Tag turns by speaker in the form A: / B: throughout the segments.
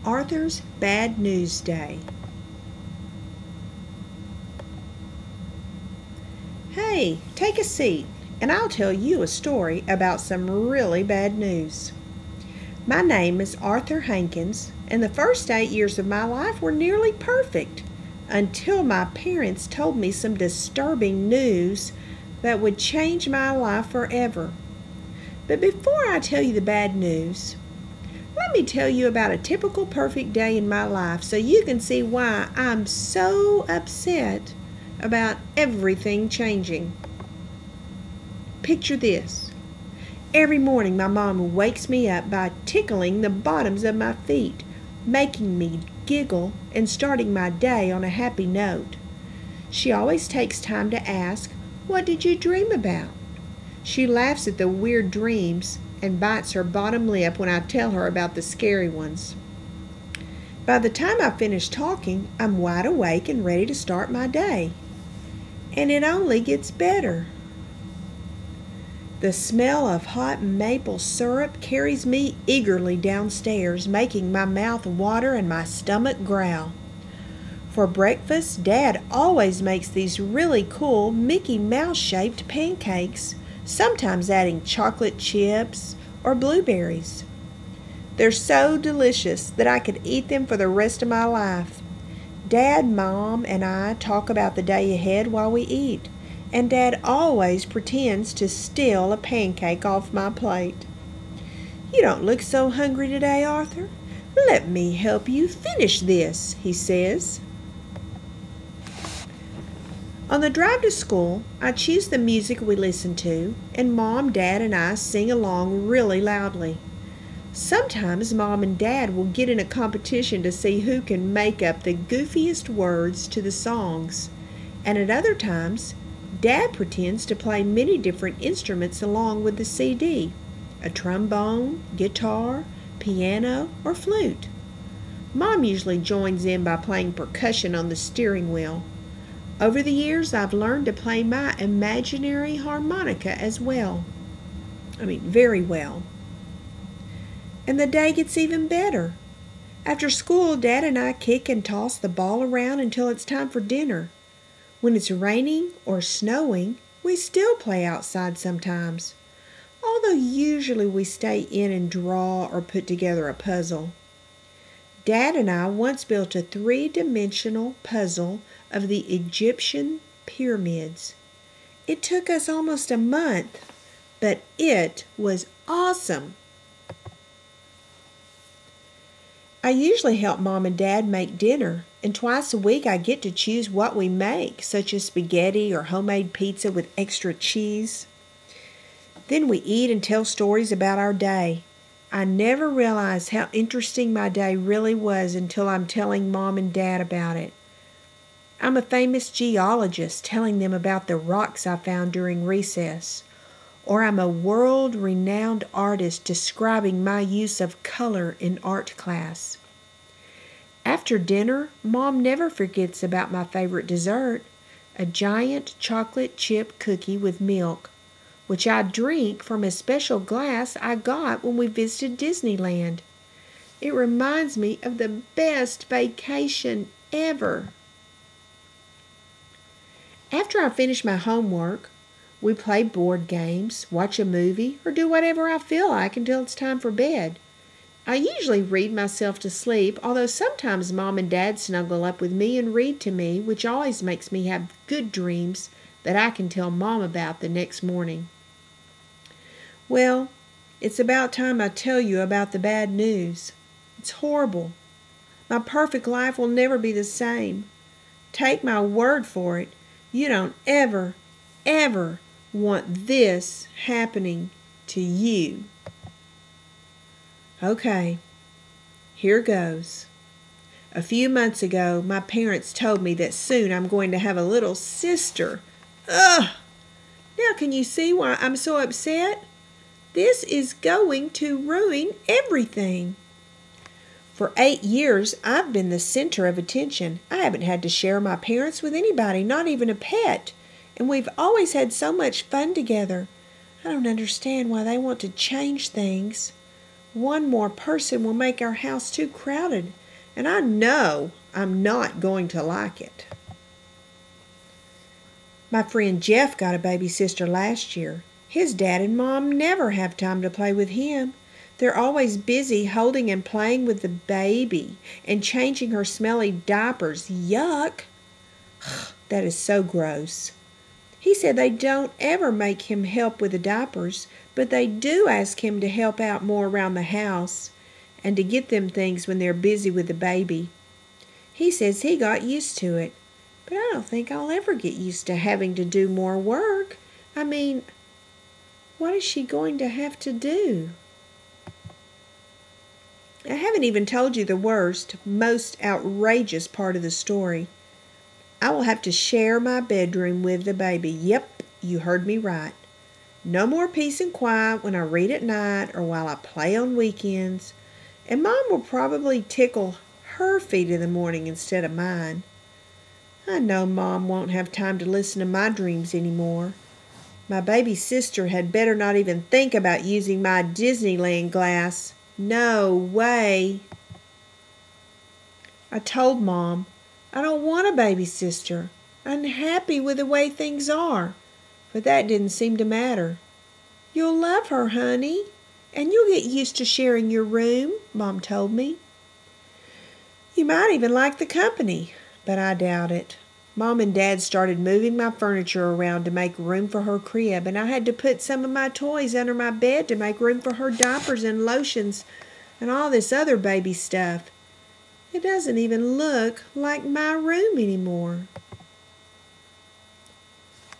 A: Arthur's Bad News Day. Hey, take a seat, and I'll tell you a story about some really bad news. My name is Arthur Hankins, and the first 8 years of my life were nearly perfect until my parents told me some disturbing news that would change my life forever. But before I tell you the bad news, let me tell you about a typical perfect day in my life so you can see why I'm so upset about everything changing. Picture this. Every morning my mom wakes me up by tickling the bottoms of my feet, making me giggle and starting my day on a happy note. She always takes time to ask, "What did you dream about?" She laughs at the weird dreams and bites her bottom lip when I tell her about the scary ones. By the time I finish talking, I'm wide awake and ready to start my day. And it only gets better. The smell of hot maple syrup carries me eagerly downstairs, making my mouth water and my stomach growl. For breakfast, Dad always makes these really cool Mickey Mouse-shaped pancakes, sometimes adding chocolate chips or blueberries. They're so delicious that I could eat them for the rest of my life. Dad, Mom, and I talk about the day ahead while we eat, and Dad always pretends to steal a pancake off my plate. "You don't look so hungry today, Arthur. Let me help you finish this," he says. On the drive to school, I choose the music we listen to, and Mom, Dad, and I sing along really loudly. Sometimes Mom and Dad will get in a competition to see who can make up the goofiest words to the songs, and at other times, Dad pretends to play many different instruments along with the CD, a trombone, guitar, piano, or flute. Mom usually joins in by playing percussion on the steering wheel. Over the years, I've learned to play my imaginary harmonica as well. Very well. And the day gets even better. After school, Dad and I kick and toss the ball around until it's time for dinner. When it's raining or snowing, we still play outside sometimes, although usually we stay in and draw or put together a puzzle. Dad and I once built a 3-dimensional puzzle of the Egyptian pyramids. It took us almost a month, but it was awesome. I usually help Mom and Dad make dinner, and twice a week I get to choose what we make, such as spaghetti or homemade pizza with extra cheese. Then we eat and tell stories about our day. I never realized how interesting my day really was until I'm telling Mom and Dad about it. I'm a famous geologist telling them about the rocks I found during recess, or I'm a world-renowned artist describing my use of color in art class. After dinner, Mom never forgets about my favorite dessert, a giant chocolate chip cookie with milk, which I drink from a special glass I got when we visited Disneyland. It reminds me of the best vacation ever. After I finish my homework, we play board games, watch a movie, or do whatever I feel like until it's time for bed. I usually read myself to sleep, although sometimes Mom and Dad snuggle up with me and read to me, which always makes me have good dreams that I can tell Mom about the next morning. Well, it's about time I tell you about the bad news. It's horrible. My perfect life will never be the same. Take my word for it. You don't ever want this happening to you. Okay, here goes. A few months ago, my parents told me that soon I'm going to have a little sister. Ugh! Now can you see why I'm so upset? This is going to ruin everything. For 8 years, I've been the center of attention. I haven't had to share my parents with anybody, not even a pet. And we've always had so much fun together. I don't understand why they want to change things. One more person will make our house too crowded, and I know I'm not going to like it. My friend Jeff got a baby sister last year. His dad and mom never have time to play with him. They're always busy holding and playing with the baby and changing her smelly diapers. Yuck! That is so gross. He said they don't ever make him help with the diapers, but they do ask him to help out more around the house and to get them things when they're busy with the baby. He says he got used to it, but I don't think I'll ever get used to having to do more work. I mean, what is she going to have to do? I haven't even told you the worst, most outrageous part of the story. I will have to share my bedroom with the baby. Yep, you heard me right. No more peace and quiet when I read at night or while I play on weekends. And Mom will probably tickle her feet in the morning instead of mine. I know Mom won't have time to listen to my dreams anymore. My baby sister had better not even think about using my Disneyland glass. No way. I told Mom, I don't want a baby sister. I'm happy with the way things are. But that didn't seem to matter. You'll love her, honey, and you'll get used to sharing your room, Mom told me. You might even like the company, but I doubt it. Mom and Dad started moving my furniture around to make room for her crib, and I had to put some of my toys under my bed to make room for her diapers and lotions and all this other baby stuff. It doesn't even look like my room anymore.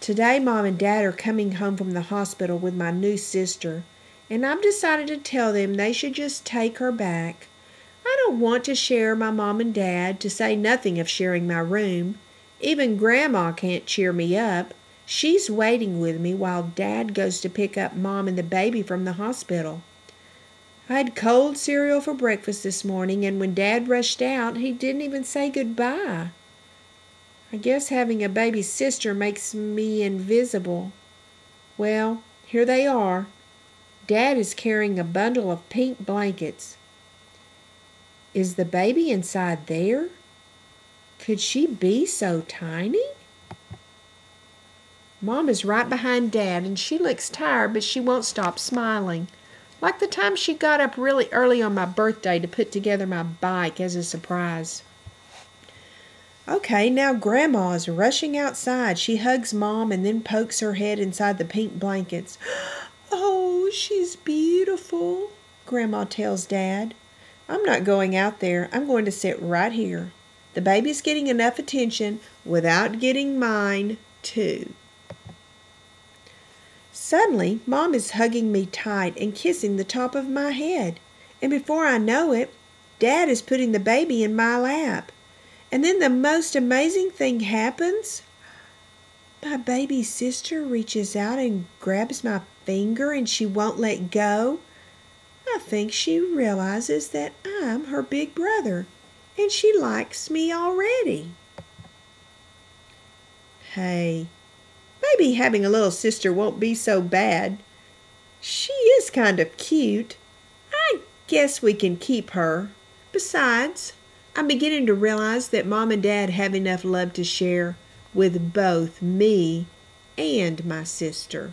A: Today, Mom and Dad are coming home from the hospital with my new sister, and I've decided to tell them they should just take her back. I don't want to share my Mom and Dad, to say nothing of sharing my room. Even Grandma can't cheer me up. She's waiting with me while Dad goes to pick up Mom and the baby from the hospital. I had cold cereal for breakfast this morning, and when Dad rushed out, he didn't even say goodbye. I guess having a baby sister makes me invisible. Well, here they are. Dad is carrying a bundle of pink blankets. Is the baby inside there? Could she be so tiny? Mom is right behind Dad, and she looks tired, but she won't stop smiling. Like the time she got up really early on my birthday to put together my bike as a surprise. Okay, now Grandma is rushing outside. She hugs Mom and then pokes her head inside the pink blankets. Oh, she's beautiful, Grandma tells Dad. I'm not going out there. I'm going to sit right here. The baby's getting enough attention without getting mine, too. Suddenly, Mom is hugging me tight and kissing the top of my head. And before I know it, Dad is putting the baby in my lap. And then the most amazing thing happens. My baby sister reaches out and grabs my finger, and she won't let go. I think she realizes that I'm her big brother, and she likes me already. Hey, maybe having a little sister won't be so bad. She is kind of cute. I guess we can keep her. Besides, I'm beginning to realize that Mom and Dad have enough love to share with both me and my sister.